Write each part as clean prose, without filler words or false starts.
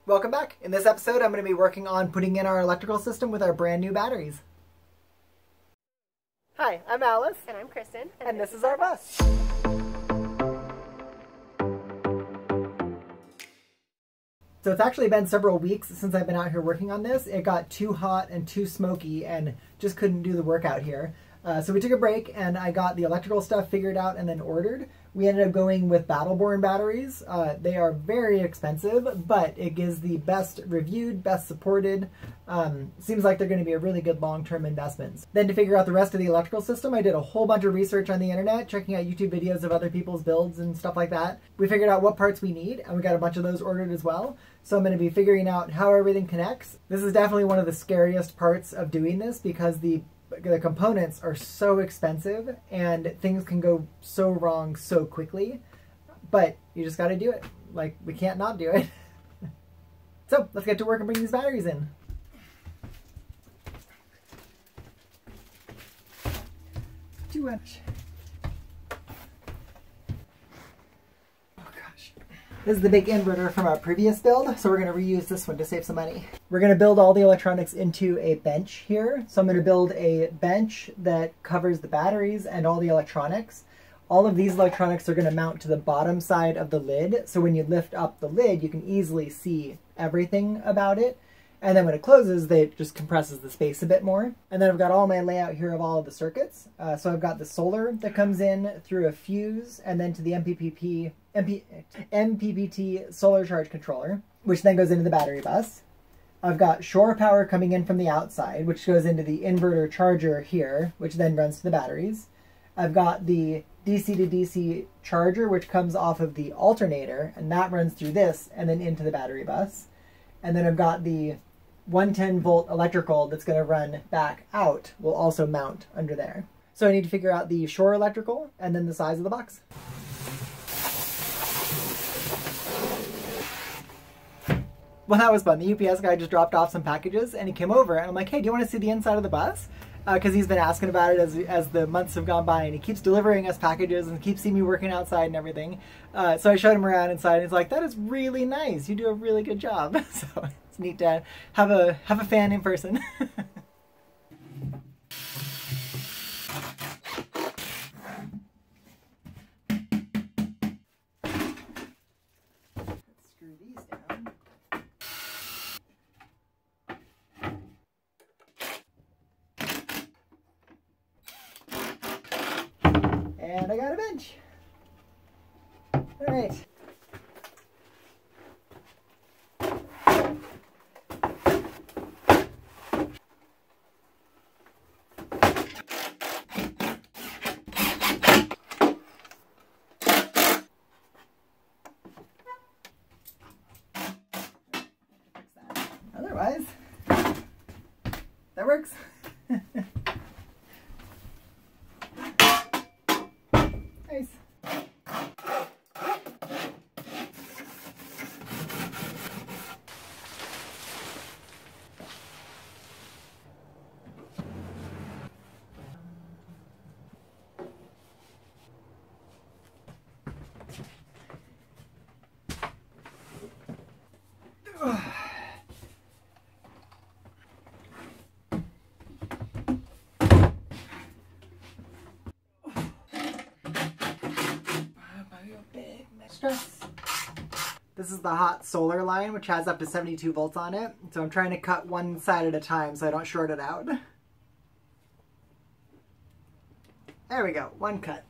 Welcome back. In this episode, I'm going to be working on putting in our electrical system with our brand new batteries. Hi, I'm Alice. And I'm Kristen. And this is our bus. So it's actually been several weeks since I've been out here working on this. It got too hot and too smoky and just couldn't do the work out here. So we took a break and I got the electrical stuff figured out and then ordered. We ended up going with Battle-Born batteries. They are very expensive, but it gives the best reviewed, best supported. Seems like they're going to be a really good long-term investment. Then to figure out the rest of the electrical system, I did a whole bunch of research on the internet, checking out YouTube videos of other people's builds and stuff like that. We figured out what parts we need, and we got a bunch of those ordered as well. So I'm going to be figuring out how everything connects. This is definitely one of the scariest parts of doing this because the components are so expensive and things can go so wrong so quickly, but you just got to do it. Like, we can't not do it. So let's get to work and bring these batteries in. Too much. This is the big inverter from our previous build, so we're going to reuse this one to save some money. We're going to build all the electronics into a bench here. So I'm going to build a bench that covers the batteries and all the electronics. All of these electronics are going to mount to the bottom side of the lid, so when you lift up the lid, you can easily see everything about it. And then when it closes, it just compresses the space a bit more. And then I've got all my layout here of all of the circuits. So I've got the solar that comes in through a fuse and then to the MPPT solar charge controller, which then goes into the battery bus. I've got shore power coming in from the outside, which goes into the inverter charger here, which then runs to the batteries. I've got the DC to DC charger, which comes off of the alternator, and that runs through this and then into the battery bus. And then I've got the 110 volt electrical that's going to run back out, will also mount under there. So I need to figure out the shore electrical and then the size of the box. Well, that was fun. The UPS guy just dropped off some packages and he came over and I'm like, hey, do you want to see the inside of the bus? Because he's been asking about it as the months have gone by, and he keeps delivering us packages and keeps seeing me working outside and everything. So I showed him around inside and he's like, that is really nice. You do a really good job. So it's neat to have a fan in person. Screw these down. And I got a bench. All right. Otherwise, that works. Nice. This is the hot solar line, which has up to 72 volts on it. So I'm trying to cut one side at a time so I don't short it out. There we go, one cut.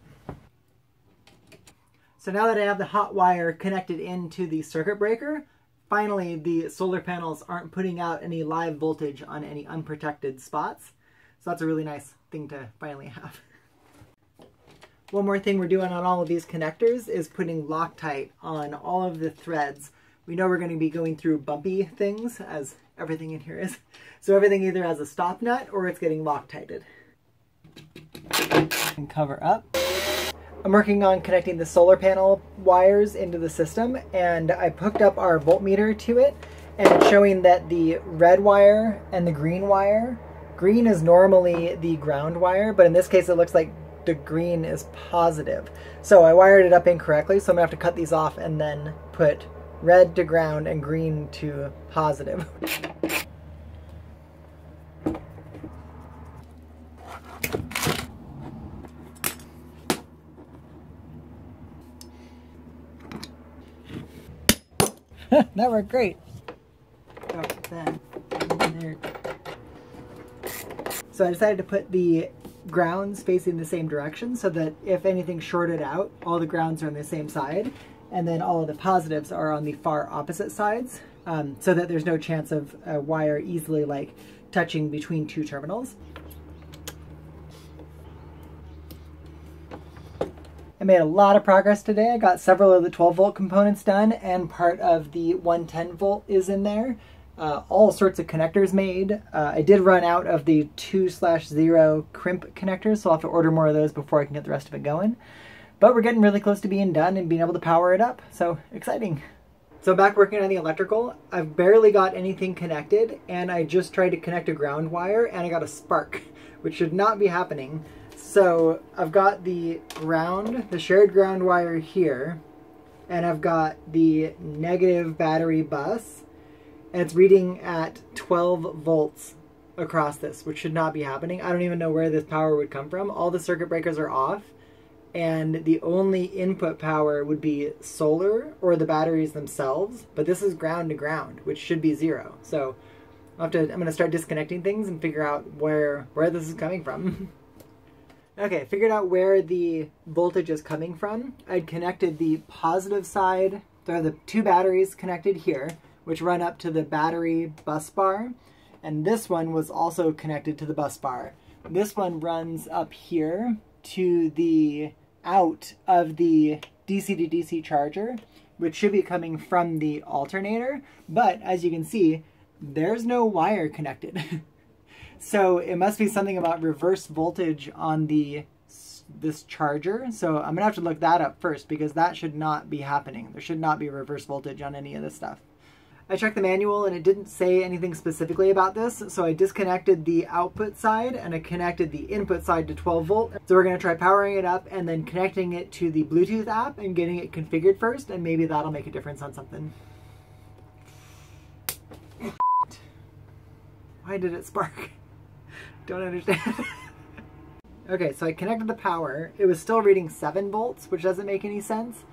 So now that I have the hot wire connected into the circuit breaker, finally the solar panels aren't putting out any live voltage on any unprotected spots. So that's a really nice thing to finally have. One more thing we're doing on all of these connectors is putting Loctite on all of the threads. We know we're going to be going through bumpy things, as everything in here is. So everything either has a stop nut or it's getting Loctited. And cover up. I'm working on connecting the solar panel wires into the system, and I've hooked up our voltmeter to it, and it's showing that the red wire and the green wire, green is normally the ground wire, but in this case it looks like the green is positive. So I wired it up incorrectly, so I'm gonna have to cut these off and then put red to ground and green to positive. That worked great. Oh, then there. So I decided to put the grounds facing the same direction so that if anything shorted out, all the grounds are on the same side, and then all of the positives are on the far opposite sides, so that there's no chance of a wire easily like touching between two terminals. I made a lot of progress today. I got several of the 12-volt components done, and part of the 110-volt is in there. All sorts of connectors made. I did run out of the 2/0 crimp connectors, so I'll have to order more of those before I can get the rest of it going. But we're getting really close to being done and being able to power it up, so exciting. So I'm back working on the electrical. I've barely got anything connected, and I just tried to connect a ground wire, and I got a spark, which should not be happening. So I've got the ground, the shared ground wire here, and I've got the negative battery bus, and it's reading at 12 volts across this, which should not be happening. I don't even know where this power would come from. All the circuit breakers are off, and the only input power would be solar or the batteries themselves, but this is ground to ground, which should be 0. So I'm going to start disconnecting things and figure out where this is coming from. Okay, figured out where the voltage is coming from. I'd connected the positive side, there are the two batteries connected here, which run up to the battery bus bar, and this one was also connected to the bus bar. This one runs up here to the out of the DC to DC charger, which should be coming from the alternator, but as you can see, there's no wire connected. So it must be something about reverse voltage on this charger. So I'm gonna have to look that up first, because that should not be happening. There should not be reverse voltage on any of this stuff. I checked the manual and it didn't say anything specifically about this, so I disconnected the output side and I connected the input side to 12 volt. So we're gonna try powering it up and then connecting it to the Bluetooth app and getting it configured first, and maybe that'll make a difference on something. Why did it spark? Don't understand. Okay, so I connected the power. It was still reading 7 volts, which doesn't make any sense.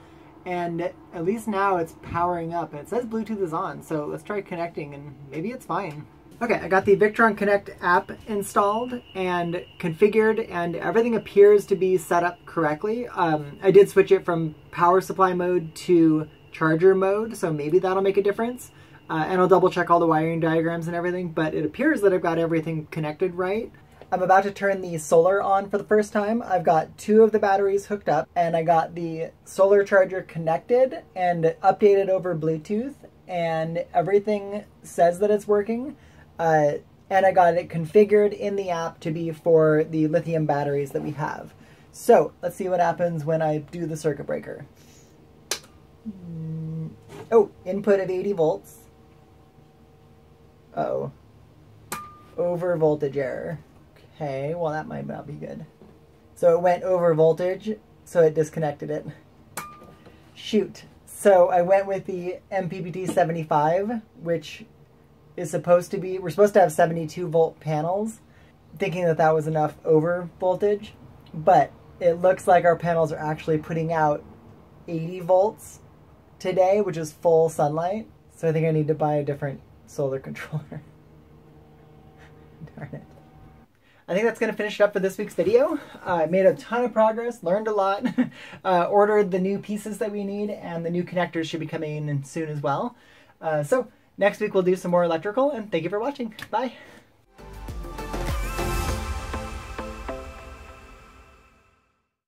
And at least now it's powering up, and it says Bluetooth is on, so let's try connecting and maybe it's fine. Okay, I got the Victron Connect app installed and configured, and everything appears to be set up correctly. I did switch it from power supply mode to charger mode, so maybe that'll make a difference. And I'll double check all the wiring diagrams and everything, but it appears that I've got everything connected right. I'm about to turn the solar on for the first time. I've got 2 of the batteries hooked up, and I got the solar charger connected and updated over Bluetooth, and everything says that it's working. And I got it configured in the app to be for the lithium batteries that we have. So let's see what happens when I do the circuit breaker. Oh, input of 80 volts. Uh-oh. Over voltage error. Okay, well that might not be good. So it went over voltage, so it disconnected it. Shoot. So I went with the MPPT 75, which is supposed to be, we're supposed to have 72 volt panels, thinking that that was enough over voltage, but it looks like our panels are actually putting out 80 volts today, which is full sunlight. So I think I need to buy a different solar controller. Darn it. I think that's going to finish it up for this week's video. I made a ton of progress, learned a lot, ordered the new pieces that we need, and the new connectors should be coming in soon as well. So next week we'll do some more electrical, and thank you for watching. Bye!